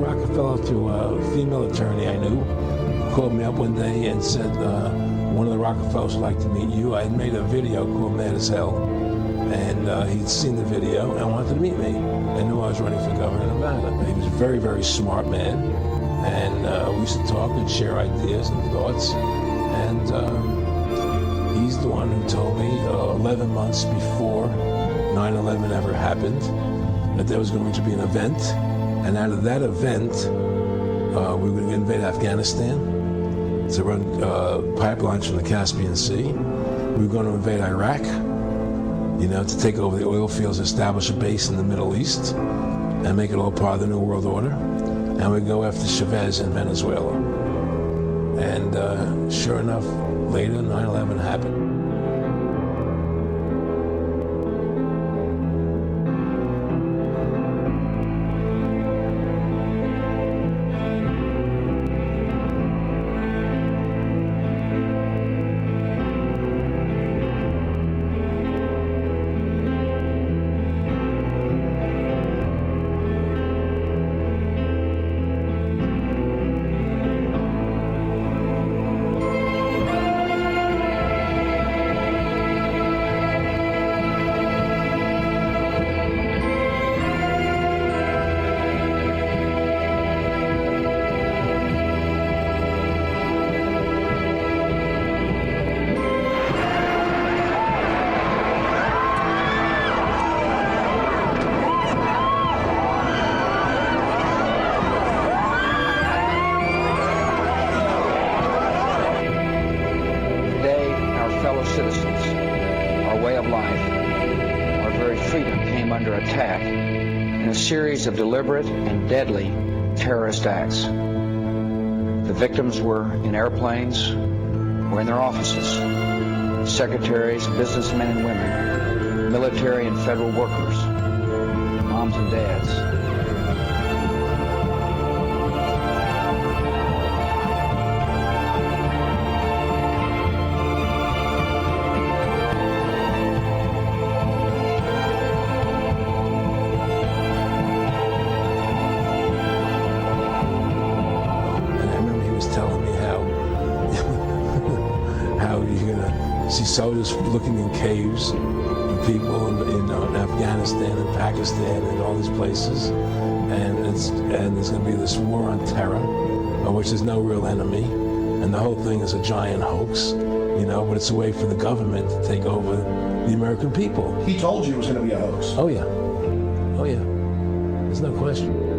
Rockefeller to a female attorney I knew, who called me up one day and said, one of the Rockefellers would like to meet you. I had made a video called Mad as Hell, and he'd seen the video and wanted to meet me. I knew I was running for governor of Nevada. He was a very, very smart man, and we used to talk and share ideas and thoughts. And he's the one who told me 11 months before 9/11 ever happened that there was going to be an event, and out of that event, we were going to invade Afghanistan to run pipelines from the Caspian Sea. We were going to invade Iraq, to take over the oil fields, establish a base in the Middle East, and make it all part of the New World Order. And we'd go after Chavez in Venezuela. And sure enough, later 9/11 happened. Series of deliberate and deadly terrorist acts. The victims were in airplanes or in their offices. Secretaries, businessmen and women, military and federal workers, moms and dads. Soldiers looking in caves, and people in Afghanistan and Pakistan and all these places, and there's going to be this war on terror, of which there's no real enemy, and the whole thing is a giant hoax, but it's a way for the government to take over the American people. He told you it was going to be a hoax. Oh yeah, there's no question.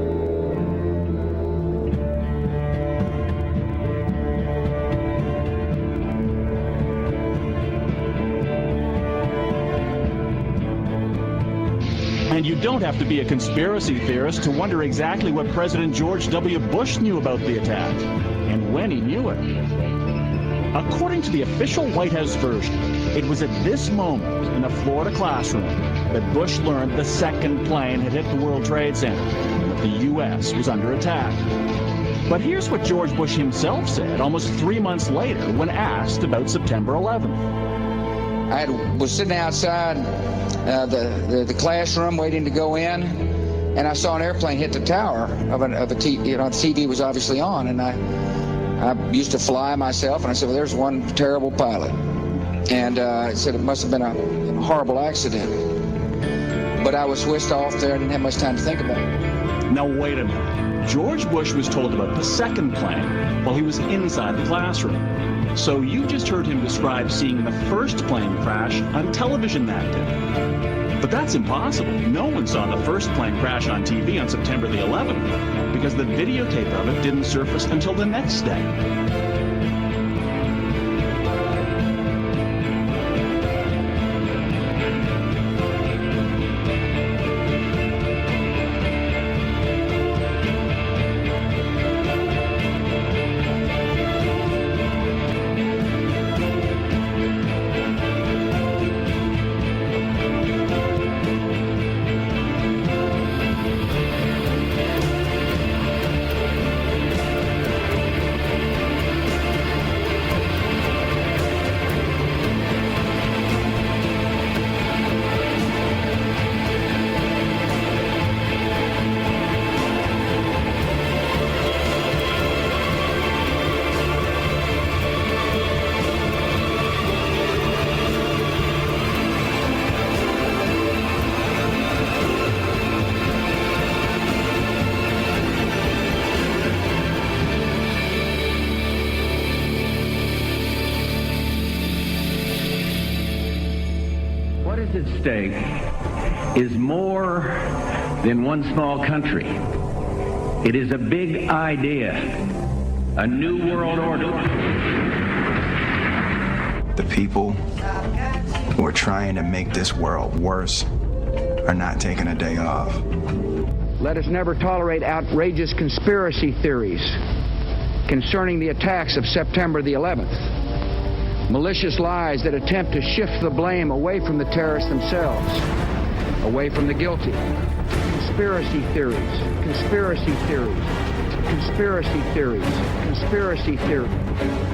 And you don't have to be a conspiracy theorist to wonder exactly what President George W. Bush knew about the attack, and when he knew it. According to the official White House version, it was at this moment in a Florida classroom that Bush learned the second plane had hit the World Trade Center and that the U.S. was under attack. But here's what George Bush himself said almost 3 months later when asked about September 11th. I was sitting outside the classroom waiting to go in, and I saw an airplane hit the tower of a TV. The TV was obviously on, and I used to fly myself, and I said, well, there's one terrible pilot. And I said it must have been a horrible accident. But I was whisked off there and didn't have much time to think about it. Now, wait a minute. George Bush was told about the second plane while he was inside the classroom. So you just heard him describe seeing the first plane crash on television that day. But that's impossible. No one saw the first plane crash on TV on September the 11th because the videotape of it didn't surface until the next day. at stake is more than one small country. It is a big idea, a new world order. The people who are trying to make this world worse are not taking a day off. Let us never tolerate outrageous conspiracy theories concerning the attacks of September the 11th. Malicious lies that attempt to shift the blame away from the terrorists themselves, away from the guilty. Conspiracy theories, conspiracy theories, conspiracy theories, conspiracy theories.